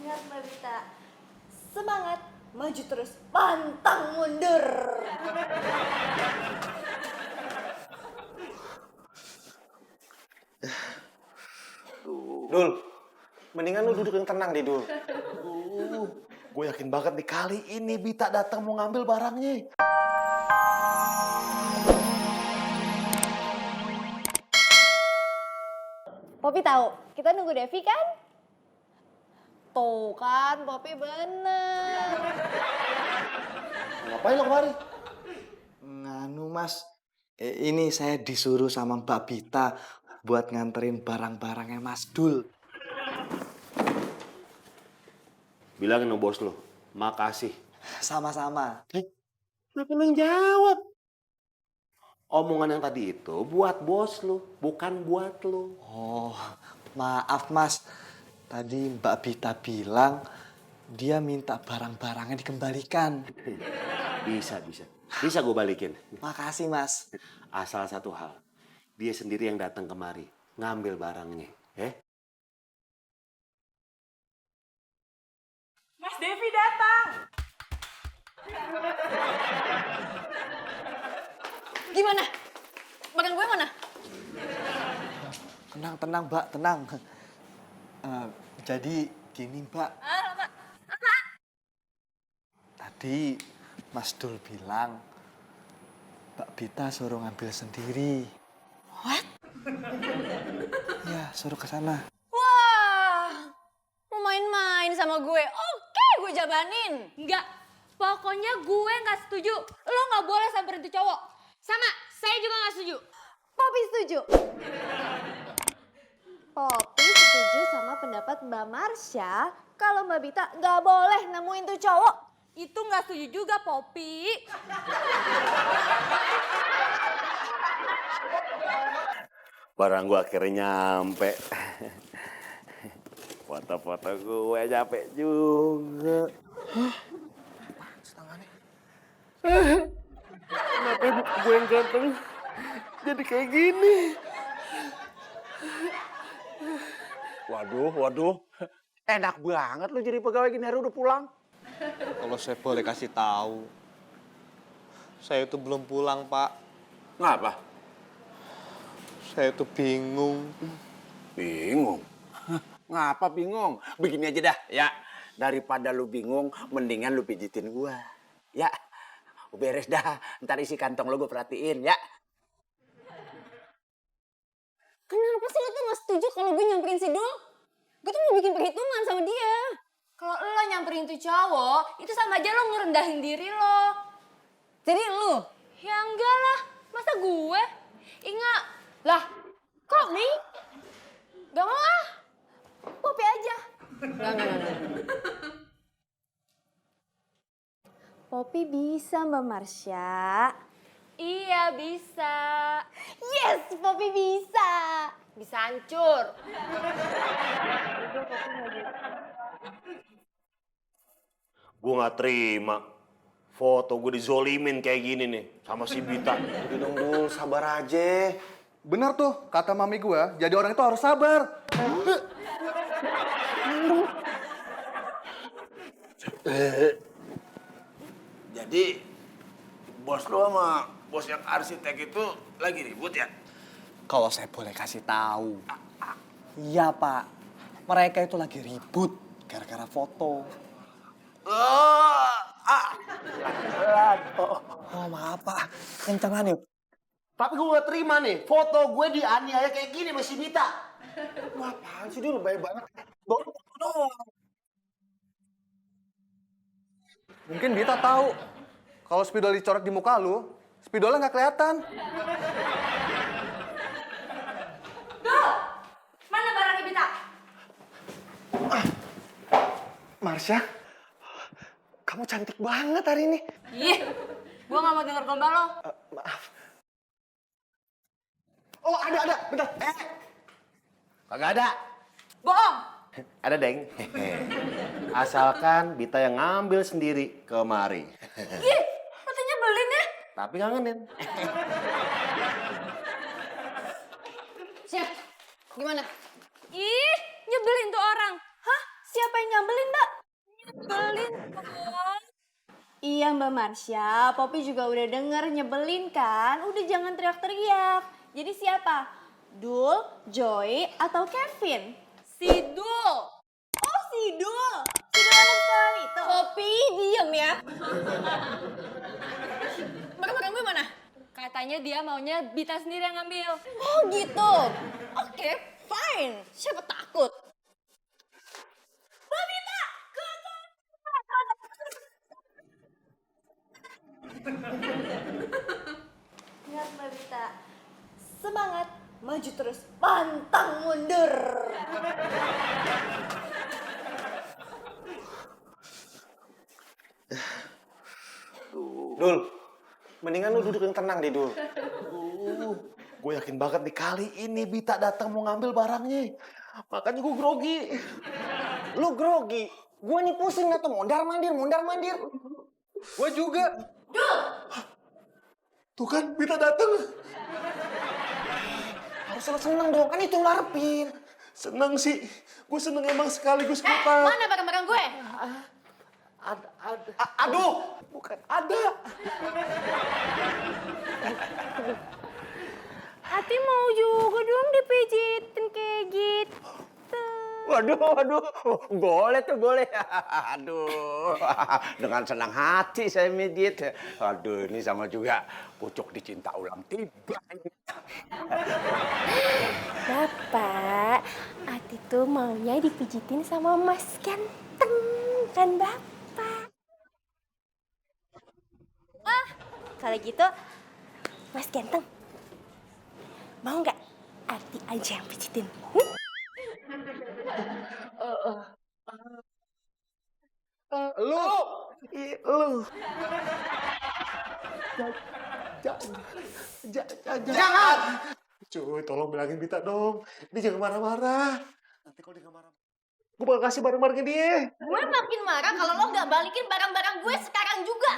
Ingat Mbak Bita, semangat, maju terus, pantang mundur. Dul, mendingan lu duduk yang tenang deh, Dul. Gue yakin banget nih kali ini Bita datang mau ngambil barangnya. Popi tahu, kita nunggu Devi kan? Tuh kan, Popi bener. Ngapain lo kemari? Nganu mas, ini saya disuruh sama Mbak Bita buat nganterin barang-barangnya Mas Dul. Bilangin sama bos lo, makasih. Sama-sama. Kenapa lo yang jawab? Omongan yang tadi itu buat bos lo, bukan buat lo. Oh, maaf mas. Tadi Mbak Bita bilang dia minta barang-barangnya dikembalikan. Bisa. Bisa gue balikin. Makasih mas. Asal satu hal, dia sendiri yang datang kemari, ngambil barangnya. Mas Devi datang. Gimana? Barang gue mana? Tenang Mbak, tenang. Jadi gini Mbak. Tadi Mas Dul bilang Mbak Bita suruh ngambil sendiri. What? Ya, suruh ke sana. Wah, mau main-main sama gue. Oke, gue jabanin. Enggak, pokoknya gue nggak setuju. Lo nggak boleh samperin tuh cowok. Sama, saya juga nggak setuju. Popi setuju. Popi setuju sama pendapat Mbak Marsha kalau Mbak Bita nggak boleh nemuin tuh cowok. Itu nggak setuju juga, Popi. Barang gue akhirnya nyampe. Foto-foto gue capek juga. Kenapa ibu gue yang ganteng jadi kayak gini? Waduh. Enak banget lu jadi pegawai gini, hari udah pulang. Kalau saya boleh kasih tahu, saya itu belum pulang, Pak. Ngapa? Saya itu bingung. Bingung? Ngapa bingung? Begini aja dah, ya. Daripada lu bingung, mendingan lu pijitin gua. Ya, beres dah. Ntar isi kantong lu gua perhatiin, ya. Kenapa sih lo tuh gak setuju kalau gue nyamperin si Dul? Gue tuh mau bikin perhitungan sama dia. Kalau lo nyamperin tuh cowok, itu sama aja lo ngerendahin diri lo. Jadi lu? Ya enggak lah, masa gue? Ingat, lah kok nih? Gak mau ah. Popi aja. Enggak. Popi bisa Mbak Marsha. Iya bisa. Yes, Popi bisa. Bisa hancur. Gue gak terima. Foto gue dizolimin kayak gini nih sama si Bita. Udah dong, Dul, sabar aja. Bener tuh, kata mami gua, jadi orang itu harus sabar. Jadi, bos lu sama bos yang arsitek itu lagi ribut ya? Kalau saya boleh kasih tahu. Iya, Pak. Mereka itu lagi ribut gara-gara foto. Oh, maaf, Pak. Kencengan yuk. Tapi gue gak terima nih, foto gue dianiaya kayak gini sama si Bita. Lu apaan sih, dia lebay banget. Doang. Mungkin Bita tahu kalau spidol dicoret di muka lu, spidolnya nggak kelihatan. Mana barangnya Bita? Marsha, kamu cantik banget hari ini. Ih, gue gak mau denger gombal lo. Maaf. Oh, ada. Bentar. Kagak ada. Bohong. Ada, Deng. Asalkan Bita yang ngambil sendiri kemari. Ih, katanya belin ya. Tapi ngangenin. Siap. Gimana? Ih, Nyebelin tuh orang. Hah? Siapa yang nyambelin, Mbak? Nyebelin tuh. Iya Mbak Marsha, Poppy juga udah denger nyebelin kan? Udah jangan teriak-teriak. Jadi siapa? Dul, Joy, atau Kevin? Si Dul. Oh si Dul! Si Dul anak sekolah itu? Poppy, diem ya. Makan gue mana? Katanya dia maunya Bita sendiri yang ngambil. Oh gitu? Oke, fine. Siapa takut? Mbak Bita! Ingat Mbak Bita, semangat, maju terus, pantang mundur. Dul, mendingan lu duduk yang tenang deh, Dul. Gue yakin banget nih kali ini Bita datang mau ngambil barangnya. Makanya gue grogi. Lu grogi. Gue nih pusing atau mondar-mandir. Gue juga. Tuh kan, Bita datang. Harus seneng dong, kan itu larpin. Seneng sih. Gue seneng emang sekaligus kita. Mana barang-barang gue? Aduh, bukan ada. Hati mau juga dong dipijitin kayak gitu. Waduh, boleh tuh, boleh. Aduh, dengan senang hati saya mijit. Aduh, ini sama juga pucuk dicinta ulang tiba. Bapak, Ati tuh maunya dipijitin sama Mas Ganteng, kan Bapak? Kalau gitu, Mas Ganteng, mau nggak Ati aja yang pijitin? Lu. Jangan. Cuy, tolong bilangin Bita dong. Dia jangan marah-marah. Nanti kalau dia nggak marah, gue bakal kasih barang-barangnya dia. Gue makin marah kalau lo nggak balikin barang-barang gue sekarang juga.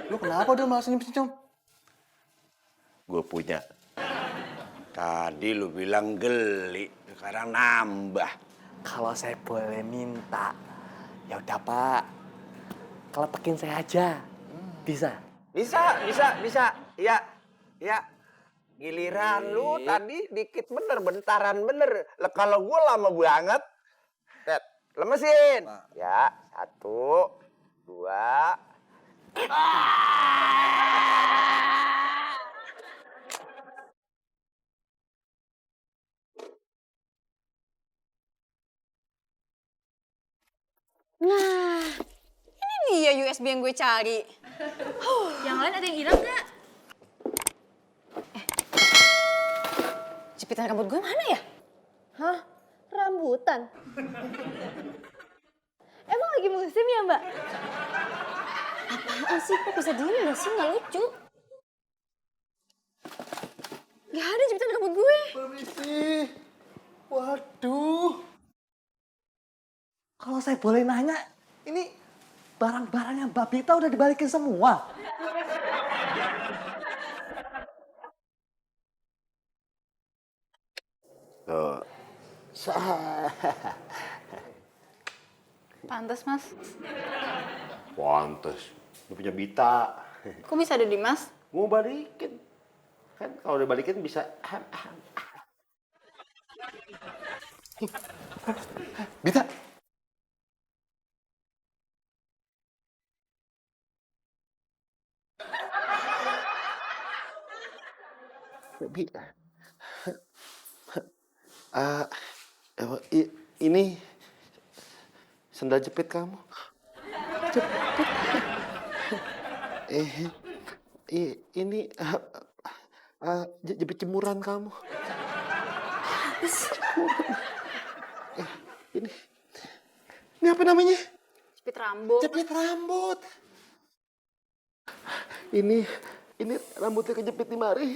Lu kenapa dia malah senyum-senyum? Gue punya. Tadi lu bilang geli, sekarang nambah. Kalau saya boleh minta, ya udah Pak, kelepekin saya aja. Bisa? Bisa. Ya. Giliran lu tadi dikit bener, bentaran bener. Kalau gue lama banget, Ted, lemesin. Ya, 1, 2. Nah, ini dia USB yang gue cari. Yang lain ada yang hilang nggak? Jepitan rambut gue mana ya? Hah? Rambutan? Emang lagi musim ya Mbak? Apaan sih? Kok bisa diem nggak sih? Nggak lucu. Gak ada jepitan rambut gue. Permisi. Waduh. Kalau saya boleh nanya, ini barang-barangnya Mbak Bita udah dibalikin semua. Tuh. Pantes, Mas. Pantes. Lu punya Bita. Kok bisa ada di Mas? Mau balikin. Kan kalau udah balikin bisa. Bita. Bita. Ini sendal jepit kamu. Jepit. Ini jepit jemuran kamu. Ini apa namanya? Jepit rambut. Jepit rambut. Ini rambutnya kejepit di mari.